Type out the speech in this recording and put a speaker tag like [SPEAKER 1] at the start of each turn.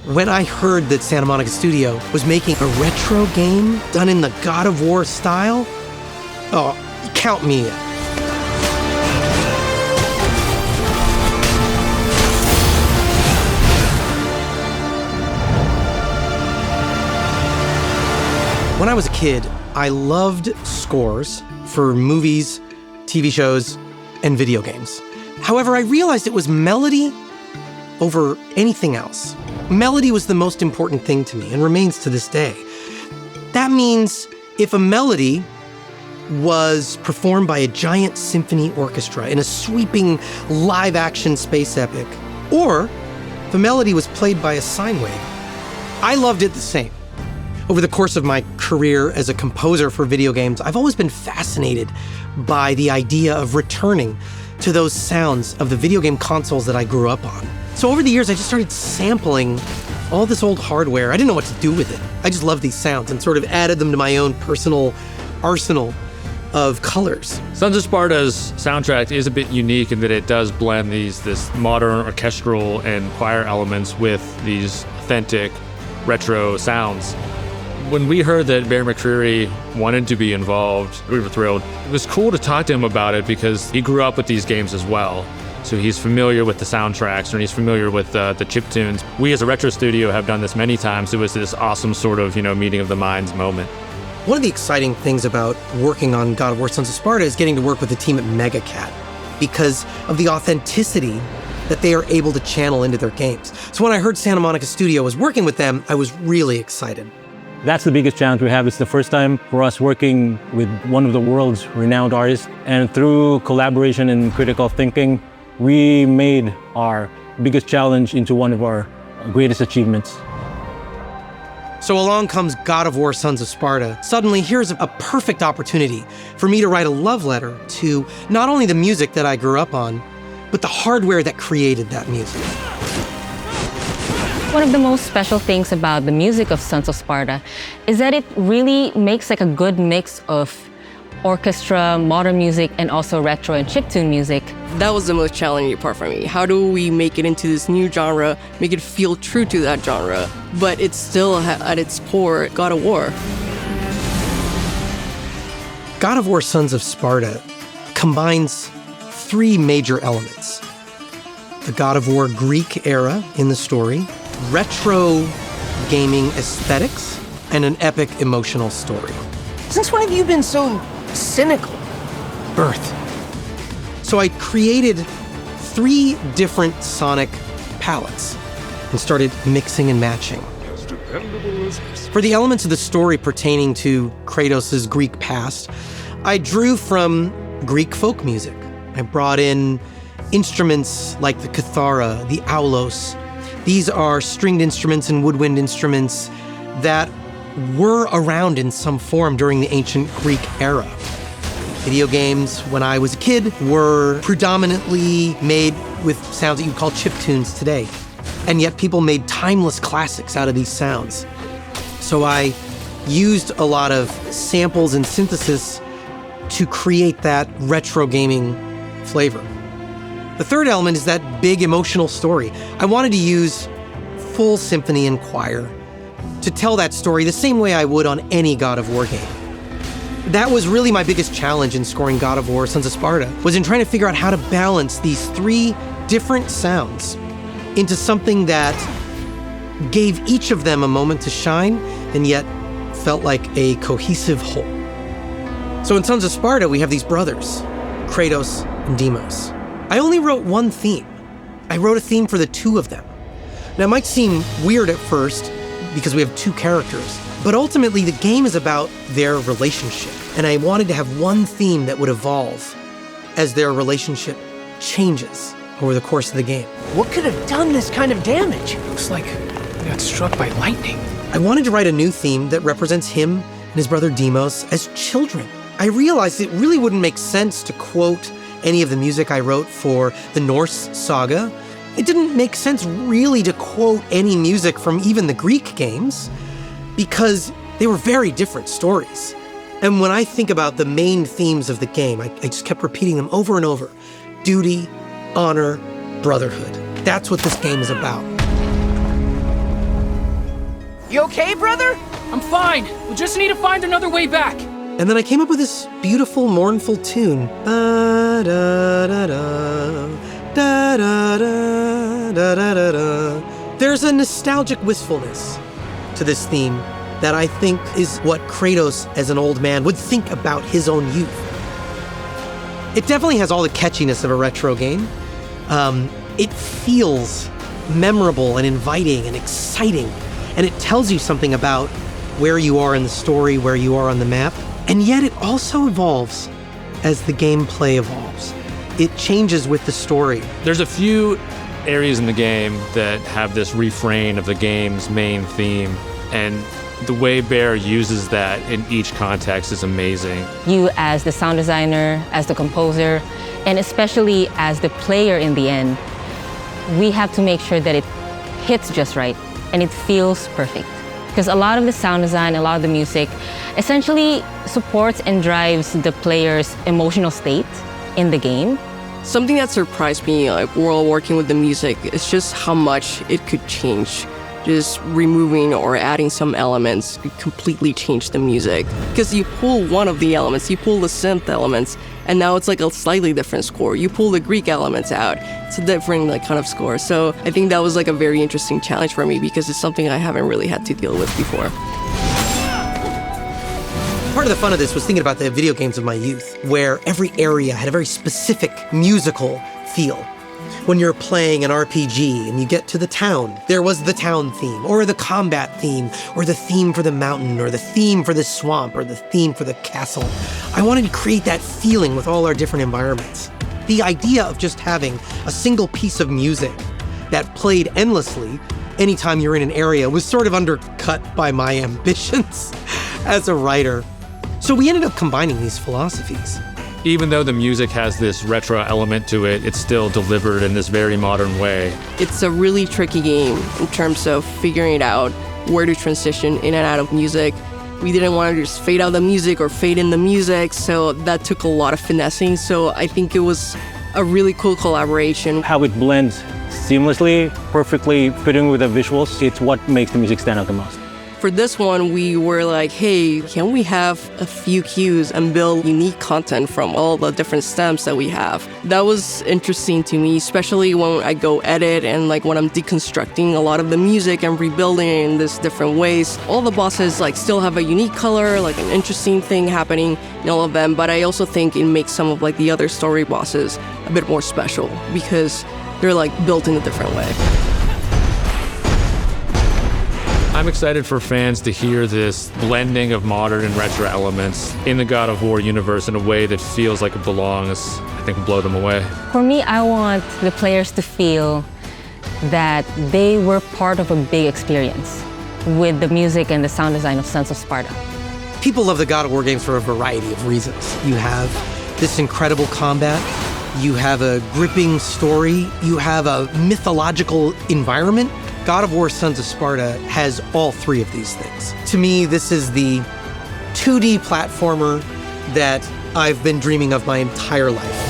[SPEAKER 1] When I heard that Santa Monica Studio was making a retro game done in the God of War style, oh, count me in. When I was a kid, I loved scores for movies, TV shows, and video games. However, I realized it was melody over anything else. Melody was the most important thing to me and remains to this day. That means if a melody was performed by a giant symphony orchestra in a sweeping live-action space epic, or if a melody was played by a sine wave, I loved it the same. Over the course of my career as a composer for video games, I've always been fascinated by the idea of returning to those sounds of the video game consoles that I grew up on. So over the years, I just started sampling all this old hardware. I didn't know what to do with it. I just loved these sounds and sort of added them to my own personal arsenal of colors.
[SPEAKER 2] Sons of Sparta's soundtrack is a bit unique in that it does blend this modern orchestral and choir elements with these authentic retro sounds. When we heard that Bear McCreary wanted to be involved, we were thrilled. It was cool to talk to him about it because he grew up with these games as well. So he's familiar with the soundtracks and he's familiar with the chiptunes. We as a retro studio have done this many times. It was this awesome sort of, meeting of the minds moment.
[SPEAKER 1] One of the exciting things about working on God of War Sons of Sparta is getting to work with the team at MegaCat because of the authenticity that they are able to channel into their games. So when I heard Santa Monica Studio was working with them, I was really excited.
[SPEAKER 3] That's the biggest challenge we have. It's the first time for us working with one of the world's renowned artists. And through collaboration and critical thinking, we made our biggest challenge into one of our greatest achievements.
[SPEAKER 1] So along comes God of War Sons of Sparta. Suddenly, here's a perfect opportunity for me to write a love letter to not only the music that I grew up on, but the hardware that created that music.
[SPEAKER 4] One of the most special things about the music of Sons of Sparta is that it really makes like a good mix of orchestra, modern music, and also retro and chiptune music.
[SPEAKER 5] That was the most challenging part for me. How do we make it into this new genre, make it feel true to that genre, but it's still at its core God of War?
[SPEAKER 1] God of War Sons of Sparta combines three major elements: the God of War Greek era in the story, retro gaming aesthetics, and an epic emotional story.
[SPEAKER 6] Since when have you been so cynical?
[SPEAKER 1] Birth. So I created 3 different sonic palettes and started mixing and matching. For the elements of the story pertaining to Kratos' Greek past, I drew from Greek folk music. I brought in instruments like the kithara, the aulos. These are stringed instruments and woodwind instruments that were around in some form during the ancient Greek era. Video games, when I was a kid, were predominantly made with sounds that you'd call chiptunes today. And yet people made timeless classics out of these sounds. So I used a lot of samples and synthesis to create that retro gaming flavor. The third element is that big emotional story. I wanted to use full symphony and choir to tell that story the same way I would on any God of War game. That was really my biggest challenge in scoring God of War Sons of Sparta, was in trying to figure out how to balance these 3 different sounds into something that gave each of them a moment to shine and yet felt like a cohesive whole. So in Sons of Sparta, we have these brothers, Kratos and Deimos. I only wrote one theme. I wrote a theme for the 2 of them. Now, it might seem weird at first because we have 2 characters, but ultimately the game is about their relationship. And I wanted to have one theme that would evolve as their relationship changes over the course of the game.
[SPEAKER 6] What could have done this kind of damage? Looks like we got struck by lightning.
[SPEAKER 1] I wanted to write a new theme that represents him and his brother Deimos as children. I realized it really wouldn't make sense to quote any of the music I wrote for the Norse saga. It didn't make sense really to quote any music from even the Greek games because they were very different stories. And when I think about the main themes of the game, I just kept repeating them over and over. Duty, honor, brotherhood. That's what this game is about.
[SPEAKER 6] You okay, brother?
[SPEAKER 7] I'm fine. We just need to find another way back.
[SPEAKER 1] And then I came up with this beautiful, mournful tune. There's a nostalgic wistfulness to this theme that I think is what Kratos, as an old man, would think about his own youth. It definitely has all the catchiness of a retro game. It feels memorable and inviting and exciting, and it tells you something about where you are in the story, where you are on the map, and yet it also evolves as the gameplay evolves. It changes with the story.
[SPEAKER 2] There's a few areas in the game that have this refrain of the game's main theme, and the way Bear uses that in each context is amazing.
[SPEAKER 4] You as the sound designer, as the composer, and especially as the player in the end, we have to make sure that it hits just right and it feels perfect. Because a lot of the sound design, a lot of the music essentially supports and drives the player's emotional state in the game.
[SPEAKER 5] Something that surprised me, like while working with the music, is just how much it could change. Just removing or adding some elements could completely change the music. Because you pull one of the elements, you pull the synth elements, and now it's like a slightly different score. You pull the Greek elements out, it's a different kind of score. So I think that was like a very interesting challenge for me because it's something I haven't really had to deal with before.
[SPEAKER 1] Part of the fun of this was thinking about the video games of my youth, where every area had a very specific musical feel. When you're playing an RPG and you get to the town, there was the town theme, or the combat theme, or the theme for the mountain, or the theme for the swamp, or the theme for the castle. I wanted to create that feeling with all our different environments. The idea of just having a single piece of music that played endlessly anytime you're in an area was sort of undercut by my ambitions as a writer. So we ended up combining these philosophies.
[SPEAKER 2] Even though the music has this retro element to it, it's still delivered in this very modern way.
[SPEAKER 5] It's a really tricky game in terms of figuring it out where to transition in and out of music. We didn't want to just fade out the music or fade in the music, so that took a lot of finessing. So I think it was a really cool collaboration.
[SPEAKER 3] How it blends seamlessly, perfectly fitting with the visuals, it's what makes the music stand out the most.
[SPEAKER 5] For this one, we were like, hey, can we have a few cues and build unique content from all the different stems that we have? That was interesting to me, especially when I go edit and like when I'm deconstructing a lot of the music and rebuilding it in these different ways. All the bosses like still have a unique color, like an interesting thing happening in all of them, but I also think it makes some of like the other story bosses a bit more special because they're like built in a different way.
[SPEAKER 2] I'm excited for fans to hear this blending of modern and retro elements in the God of War universe in a way that feels like it belongs. I think will blow them away.
[SPEAKER 4] For me, I want the players to feel that they were part of a big experience with the music and the sound design of Sons of Sparta.
[SPEAKER 1] People love the God of War games for a variety of reasons. You have this incredible combat, you have a gripping story, you have a mythological environment. God of War Sons of Sparta has all three of these things. To me, this is the 2D platformer that I've been dreaming of my entire life.